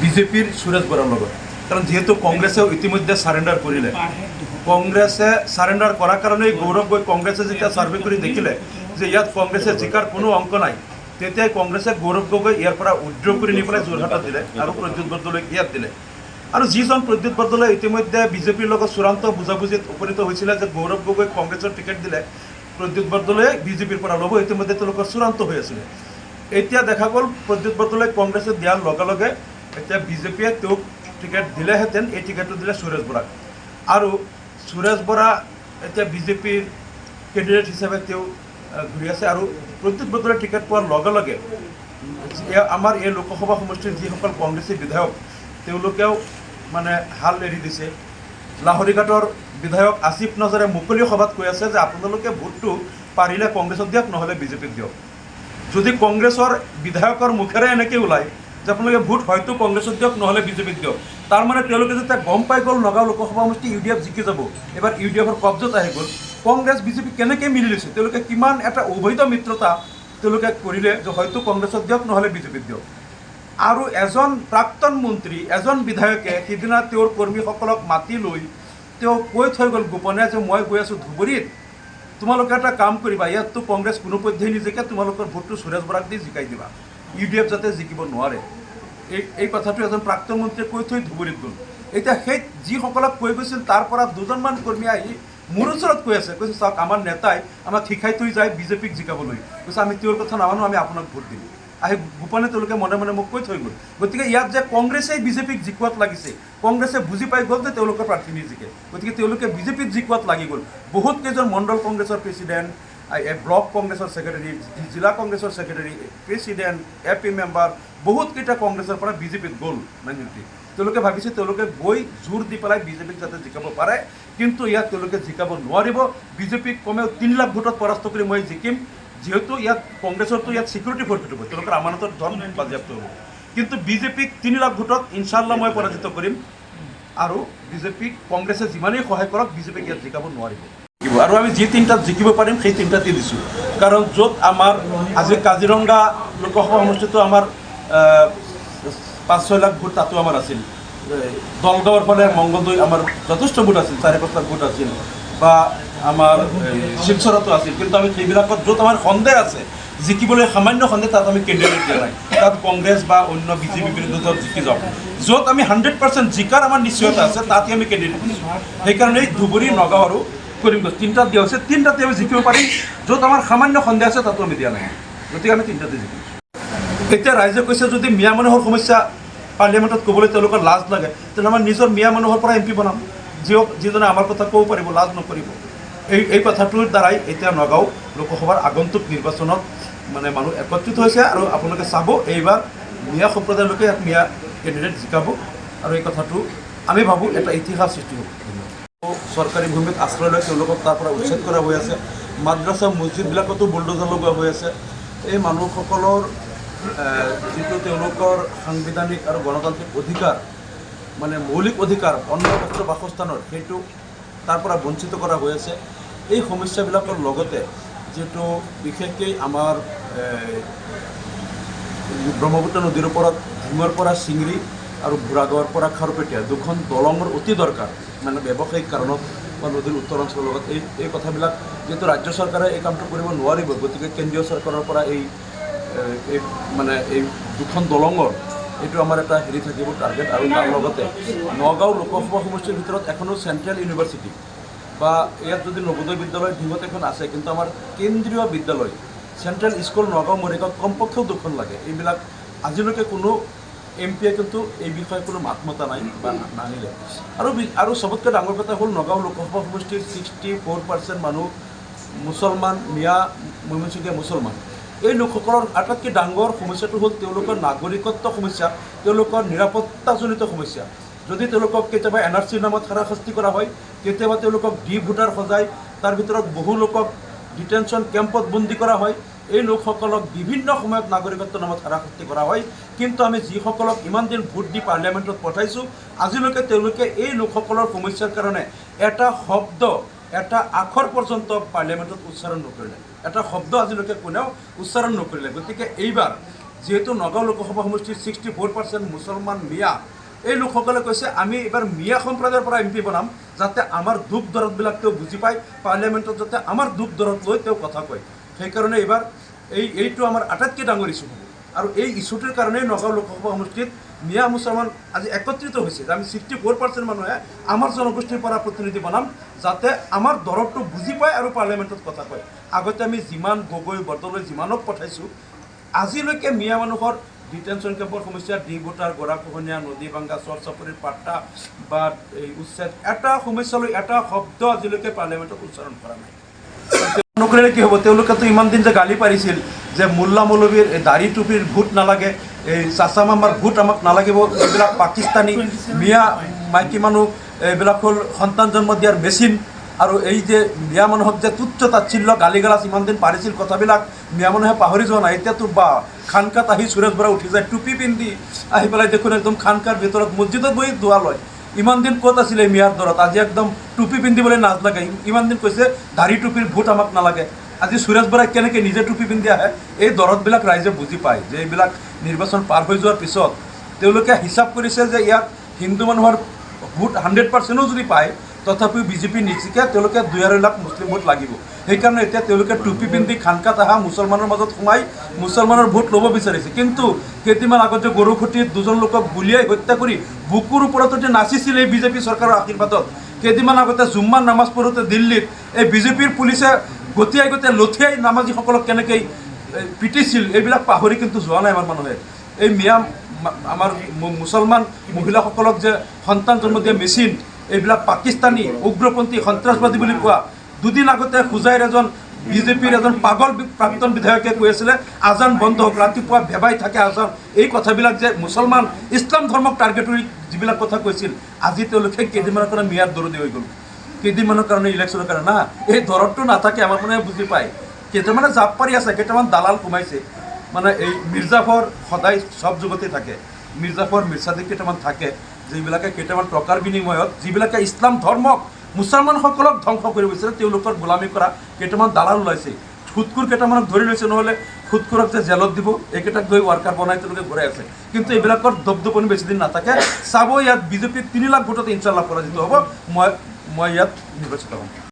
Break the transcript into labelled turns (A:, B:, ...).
A: বিজেপিৰ সুৰেশ বৰাৰ লগত। কাৰণ যিহেতু কংগ্ৰেছেও ইতিমধ্যে সাৰেণ্ডাৰ কৰিলে, কংগ্ৰেছে সাৰেণ্ডাৰ কৰাৰ কাৰণেই গৌৰৱ গগৈ কংগ্ৰেছে যেতিয়া ছাৰ্ভে কৰি দেখিলে যে ইয়াত কংগ্ৰেছে জিকাৰ কোনো অংক নাই, তেতিয়াই কংগ্ৰেছে গৌৰৱ গগৈ ইয়াৰ পৰা উইথড্ৰ কৰি নি পেলাই যোৰহাটত দিলে আৰু প্ৰদ্যুৎ বৰদলৈক ইয়াত দিলে। আৰু যিজন প্ৰদ্যুৎ বৰদলৈ ইতিমধ্যে বিজেপিৰ লগত চূড়ান্ত বুজাবুজিত উপনীত হৈছিলে যে গৌৰৱ গগৈক কংগ্ৰেছৰ টিকেট দিলে প্ৰদ্যুৎ বৰদলৈয়ে বিজেপিৰ পৰা ল'ব, ইতিমধ্যে তেওঁলোকৰ চূড়ান্ত হৈ আছিলে। এতিয়া দেখা গ'ল প্ৰদ্যুৎ বৰদলৈক কংগ্ৰেছে দিয়াৰ লগে লগে এতিয়া বিজেপিয়ে তেওঁক টিকেট দিলেহেঁতেন, এই টিকেটটো দিলে সুৰেশ বৰাক। আৰু সুৰেশ বৰা এতিয়া বিজেপিৰ কেণ্ডিডেট হিচাপে তেওঁ ঘূৰি আছে। আৰু প্ৰদ্যুৎ বৰদলৈ টিকেট পোৱাৰ লগে লগে আমাৰ এই লোকসভা সমষ্টিৰ যিসকল কংগ্ৰেছী বিধায়ক তেওঁলোকেও মানে হাল এৰি দিছে। লাহৰীঘাটৰ বিধায়ক আসিফ নজৰে মুকলি সভাত কৈ আছে যে আপোনালোকে ভোটটো পাৰিলে কংগ্ৰেছত দিয়ক, নহ'লে বিজেপিক দিয়ক। যদি কংগ্ৰেছৰ বিধায়কৰ মুখেৰে এনেকৈ ওলায় যে আপোনালোকে ভোট হয়তো কংগ্ৰেছত দিয়ক, নহ'লে বিজেপিক দিয়ক, তাৰমানে তেওঁলোকে যেতিয়া গম পাই গ'ল নগাঁও লোকসভা সমষ্টি UDF জিকি যাব, এবাৰ UDFৰ কব্জত আহি গ'ল, কংগ্ৰেছ বিজেপি কেনেকৈ মিলি লৈছে, তেওঁলোকে কিমান এটা অবৈধ মিত্ৰতা তেওঁলোকে কৰিলে যে হয়তো কংগ্ৰেছত দিয়ক, নহ'লে বিজেপিক দিয়ক। আৰু এজন প্ৰাক্তন মন্ত্ৰী, এজন বিধায়কে সিদিনা তেওঁৰ কৰ্মীসকলক মাতি লৈ তেওঁ কৈ থৈ গ'ল গোপনে যে মই গৈ আছোঁ ধুবুৰীত, তোমালোকে এটা কাম কৰিবা, ইয়াততো কংগ্ৰেছ কোনোপধ্যেই নিজিকে, তোমালোকৰ ভোটটো সুৰেশ বৰাক দি জিকাই দিবা, UDF যাতে জিকিব নোৱাৰে। এই কথাটো এজন প্ৰাক্তন মন্ত্ৰীয়ে কৈ থৈ ধুবুৰীত গ'ল। এতিয়া সেই যিসকলক কৈ গৈছিল তাৰ পৰা দুজনমান কৰ্মী আহি মোৰ ওচৰত কৈ আছে, কৈছে চাওক আমাৰ নেতাই আমাক শিকাই থৈ যায় বিজেপিক জিকাবলৈ, কৈছে আমি তেওঁৰ কথা নামানো, আমি আপোনাক ভোট দিম। আহি গোপনে তেওঁলোকে মনে মনে মোক কৈ থৈ গ'ল। গতিকে ইয়াত যে কংগ্ৰেছেই বিজেপিক জিকোৱাত লাগিছে, কংগ্ৰেছে বুজি পাই গ'ল যে তেওঁলোকৰ প্ৰাৰ্থী নিজিকে, গতিকে তেওঁলোকে বিজেপিক জিকোৱাত লাগি গ'ল। বহুত কেইজন মণ্ডল কংগ্ৰেছৰ প্ৰেচিডেণ্ট, ব্লক কংগ্ৰেছৰ ছেক্ৰেটাৰী, জিলা কংগ্ৰেছৰ ছেক্ৰেটাৰী, প্ৰেচিডেণ্ট, AP মেম্বাৰ, বহুতকেইটা কংগ্ৰেছৰ পৰা বিজেপিত গ'ল মাইনৰিটি। তেওঁলোকে ভাবিছে তেওঁলোকে গৈ জোৰ দি পেলাই বিজেপিক যাতে জিকাব পাৰে, কিন্তু ইয়াত তেওঁলোকে জিকাব নোৱাৰিব। বিজেপিক কমেও 3 লাখ ভোটত পৰাস্ত কৰি মই জিকিম, যিহেতু ইয়াত কংগ্ৰেছৰতো ইয়াত চিকিউৰিটি ফৰ্ফিট হ'ব, তেওঁলোকৰ আমানতৰ ধন বাজেয়াপ্ত হ'ব, কিন্তু বিজেপিক 3 লাখ ভোটত ইনশাল্লাহ মই পৰাজিত কৰিম। আৰু বিজেপিক কংগ্ৰেছে যিমানেই সহায় কৰক বিজেপিক ইয়াত জিকাব নোৱাৰিব। আৰু আমি যি 3টাত জিকিব পাৰিম সেই 3টাতে দিছোঁ। কাৰণ য'ত আমাৰ আজি কাজিৰঙা লোকসভা সমষ্টিটো আমাৰ 5-6 লাখ ভোট তাতো আমাৰ আছিল, দলগাঁৱৰ ফালে মংগলদৈ আমাৰ যথেষ্ট ভোট আছিল, 4-5 লাখ ভোট আছিল, বা আমাৰ শিলচৰতো আছিল, কিন্তু আমি সেইবিলাকত য'ত আমাৰ সন্দেহ আছে, জিকিবলৈ সামান্য সন্দেহ, তাত আমি কেণ্ডিডেট দিয়া নাই, তাত কংগ্ৰেছ বা অন্য বিজেপি বিৰুদ্ধে য'ত জিকি যাওঁ, য'ত আমি 100% জিকাৰ আমাৰ নিশ্চয়তা আছে তাতে আমি কেণ্ডিডেট দিছোঁ। সেইকাৰণে ধুবুৰী, নগাঁও আৰু কৰিমগঞ্জ 3টাত দিয়া হৈছে, 3টাতে আমি জিকিব পাৰিম। য'ত আমাৰ সামান্য সন্দেহ আছে তাতো আমি দিয়া নাই, গতিকে আমি 3টাতে জিকিম। এতিয়া ৰাইজে কৈছে যদি মিয়া মানুহৰ সমস্যা পাৰ্লিয়ামেণ্টত ক'বলৈ তেওঁলোকৰ লাজ লাগে, তেতিয়াহ'লে আমাৰ নিজৰ মিয়া মানুহৰ পৰা MP বনাম, যিজনে আমাৰ কথা ক'ব পাৰিব, লাজ নকৰিব। এই কথাটোৰ দ্বাৰাই এতিয়া নগাঁও লোকসভাৰ আগন্তুক নিৰ্বাচনত মানে মানুহ একত্ৰিত হৈছে। আৰু আপোনালোকে চাব এইবাৰ মিয়া সম্প্ৰদায়ৰ লোকে এক মিয়া কেণ্ডিডেট জিকাব, আৰু এই কথাটো আমি ভাবোঁ এটা ইতিহাস সৃষ্টি হ'ব। চৰকাৰী ভূমিত আশ্ৰয় লৈ তেওঁলোকক তাৰ পৰা উচ্ছেদ কৰা হৈ আছে, মাদ্ৰাছা মছজিদবিলাকতো বুলডোজাৰ লগোৱা হৈ আছে। এই মানুহসকলৰ যিটো তেওঁলোকৰ সাংবিধানিক আৰু গণতান্ত্ৰিক অধিকাৰ, মানে মৌলিক অধিকাৰ অন্ন বস্ত্ৰ বাসস্থানৰ, সেইটো তাৰ পৰা বঞ্চিত কৰা হৈ আছে। এই সমস্যাবিলাকৰ লগতে যিটো বিশেষকৈ আমাৰ ব্ৰহ্মপুত্ৰ নদীৰ ওপৰত ঢিঙৰ পৰা চিঙৰি আৰু বুঢ়াগাঁৱৰ পৰা খাৰুপেটীয়া 2খন দলঙৰ অতি দৰকাৰ, মানে ব্যৱসায়িক কাৰণত বা নদীৰ উত্তৰ অঞ্চলৰ লগত এই কথাবিলাক যিহেতু ৰাজ্য চৰকাৰে এই কামটো কৰিব নোৱাৰিব, গতিকে কেন্দ্ৰীয় চৰকাৰৰ পৰা এই 2খন দলঙৰ এইটো আমাৰ এটা হেৰি থাকিব টাৰ্গেট। আৰু তাৰ লগতে নগাঁও লোকসভা সমষ্টিৰ ভিতৰত এখনো চেণ্ট্ৰেল ইউনিভাৰ্চিটি বা ইয়াত যদি নবোদয় বিদ্যালয় ঢিঙত এখন আছে, কিন্তু আমাৰ কেন্দ্ৰীয় বিদ্যালয় চেণ্ট্ৰেল স্কুল নগাঁও মৰিগাঁৱত কমপক্ষেও 2খন লাগে। এইবিলাক আজিলৈকে কোনো MP-য়ে কিন্তু এই বিষয়ে কোনো মাত মতা নাই বা নানিলে। আৰু চবতকৈ ডাঙৰ কথা হ'ল নগাঁও লোকসভা সমষ্টিৰ 64% মানুহ মুছলমান, মিয়া ময়মনসিংহীয়া মুছলমান। এই লোকসকলৰ আটাইতকৈ ডাঙৰ সমস্যাটো হ'ল তেওঁলোকৰ নাগৰিকত্ব সমস্যা, তেওঁলোকৰ নিৰাপত্তাজনিত সমস্যা। যদি তেওঁলোকক কেতিয়াবা NRC নামত হাৰাশাস্তি কৰা হয়, কেতিয়াবা তেওঁলোকক ভোটাৰ সজাই তাৰ ভিতৰত বহু লোকক ডিটেনশ্যন কেম্পত বন্দী কৰা হয়, এই লোকসকলক বিভিন্ন সময়ত নাগৰিকত্ব নামত হাৰাশাস্তি কৰা হয়। কিন্তু আমি যিসকলক ইমান দিন ভোট দি পাৰ্লিয়ামেণ্টত পঠাইছোঁ, আজিলৈকে তেওঁলোকে এই লোকসকলৰ সমস্যাৰ কাৰণে এটা শব্দ, এটা আখৰ পৰ্যন্ত পাৰ্লিয়ামেণ্টত উচ্চাৰণ নকৰিলে, এটা শব্দ আজিলৈকে কোনেও উচ্চাৰণ নকৰিলে। গতিকে এইবাৰ যিহেতু নগাঁও লোকসভা সমষ্টিৰ 64% মুছলমান মিয়া, এই লোকসকলে কৈছে আমি এইবাৰ মিয়া সম্প্ৰদায়ৰ পৰা MP বনাম, যাতে আমাৰ দুখ দৰদবিলাক তেওঁ বুজি পায়, পাৰ্লিয়ামেণ্টত যাতে আমাৰ দুখ দৰদ লৈ তেওঁ কথা কয়। সেইকাৰণে এইবাৰ এইটো আমাৰ আটাইতকৈ ডাঙৰ ইছ্যু হ'ব। আৰু এই ইছ্যুটোৰ কাৰণেই নগাঁও লোকসভা সমষ্টিত মিয়া মুছলমান আজি একত্ৰিত হৈছে যে আমি 64% মানুহে আমাৰ জনগোষ্ঠীৰ পৰা প্ৰতিনিধি বনাম, যাতে আমাৰ দৰদটো বুজি পায় আৰু পাৰ্লিয়ামেণ্টত কথা কয়। আগতে আমি যিমান গগৈ বৰদলৈ যিমানক পঠাইছোঁ, আজিলৈকে মিয়া মানুহৰ ডিটেনশ্যন কেম্পৰ সমস্যা, ডিভোটাৰ, গৰাখহনীয়া, নদী ভাংগা, চৰ চাপৰিৰ পাট্টা বা এই উচ্ছেদ, এটা সমস্যালৈ এটা শব্দ আজিলৈকে পাৰ্লিয়ামেণ্টত উচ্চাৰণ কৰা নাই। নকৰিলে কি হ'ব? তেওঁলোকেতো ইমান দিন যে গালি পাৰিছিল যে মোল্লা মৌলবীৰ দাড়ি টুপিৰ ভোট নালাগে, এই চাচা মামাৰ ভোট আমাক নালাগিব, এইবিলাক পাকিস্তানী মিয়া মাইকী মানুহ, এইবিলাক হ'ল সন্তান জন্ম দিয়াৰ মেচিন। আৰু এই যে মিয়া মানুহক যে তুচ্ছ তাচ্ছিল্য গালি গালাজ ইমান দিন পাৰিছিল, কথাবিলাক মিয়া মানুহে পাহৰি যোৱা নাই। এতিয়াতো বা খানকাত আহি সুৰেশ বৰা উঠি যায়, টুপি পিন্ধি আহি পেলাই দেখোন একদম খানকাৰ ভিতৰত মছজিদত বহি দোৱা লয়। ইমান দিন ক'ত আছিলে মিয়াৰ দৰত? আজি একদম টুপি পিন্ধিবলৈ নাজ লাগে। ইমান দিন কৈছে দাড়ি টুপিৰ ভোট আমাক নালাগে, আজি সুৰেশ বৰাই কেনেকৈ নিজে টুপি পিন্ধি আহে। এই দৰদবিলাক ৰাইজে বুজি পায় যে এইবিলাক নিৰ্বাচন পাৰ হৈ যোৱাৰ পিছত তেওঁলোকে হিচাপ কৰিছে যে ইয়াত হিন্দু মানুহৰ ভোট 100%ও যদি পায়, তথাপিও বিজেপি নিজিকে, তেওঁলোকে 2-2.5 লাখ মুছলিম ভোট লাগিব। সেইকাৰণে এতিয়া তেওঁলোকে টুপি পিন্ধি খানকাত অহা মুছলমানৰ মাজত সোমাই মুছলমানৰ ভোট ল'ব বিচাৰিছে। কিন্তু কেইদিনমান আগত যে গৰুখুটিত 2জন লোকক গুলীয়াই হত্যা কৰি বুকুৰ ওপৰত যে নাচিছিল এই বিজেপি চৰকাৰৰ আশীৰ্বাদত, কেইদিনমান আগতে জুম্মাৰ নামাজ পঢ়োতে দিল্লীত এই বিজেপিৰ পুলিচে গতিয়াই লঠিয়াই নামাজীসকলক কেনেকৈ পিটিছিল, এইবিলাক পাহৰি কিন্তু যোৱা নাই আমাৰ মানুহে। এই মিয়া আমাৰ মুছলমান মহিলাসকলক যে সন্তান জন্ম দিয়া মেচিন, এইবিলাক পাকিস্তানী উগ্ৰপন্থী সন্ত্ৰাসবাদী বুলি কোৱা। দুদিন আগতে হোজাইৰ এজন বিজেপিৰ এজন পাগল প্ৰাক্তন বিধায়কে কৈ আছিলে আজান বন্ধ হওক, ৰাতিপুৱা ভেবাই থাকে আজান। এই কথাবিলাক যে মুছলমান ইছলাম ধৰ্মক টাৰ্গেট কৰি যিবিলাক কথা কৈছিল, আজি তেওঁলোকে কেইদিনমানৰ কাৰণে মিয়াৰ দৰদী হৈ গ'ল। কেইদিনমানৰ কাৰণে ইলেকশ্যনৰ কাৰণে না, এই দৰদটো নাথাকে আমাৰ মানুহে বুজি পায়। কেইটামানে জাপ পাৰি আছে, কেইটামান দালাল সোমাইছে। মানে এই মিৰ্জাফৰ সদায় চব যুগতে থাকে, মিৰ্জাফৰ মিৰ্চাদিক কেইটামান থাকে, যিবিলাকে কেইটামান টকাৰ বিনিময়ত যিবিলাকে ইছলাম ধৰ্মক মুছলমানসকলক ধ্বংস কৰিব বিচাৰে, তেওঁলোকৰ গোলামী কৰা কেইটামান দালাল ওলাইছে। খুদকুৰ কেইটামানক ধৰি লৈছে, নহ'লে খুদকুৰক যে জেলত দিব, এইকেইটাক গৈ ৱাৰ্কাৰ বনাই তেওঁলোকে ঘূৰাই আছে। কিন্তু এইবিলাকৰ দপদপনি বেছিদিন নাথাকে। চাব ইয়াত বিজেপিক 3 লাখ ভোটত ইনশাল্লাহ পৰাজিত হ'ব। মই ইয়াত নিৰ্বাচিত হ'ম।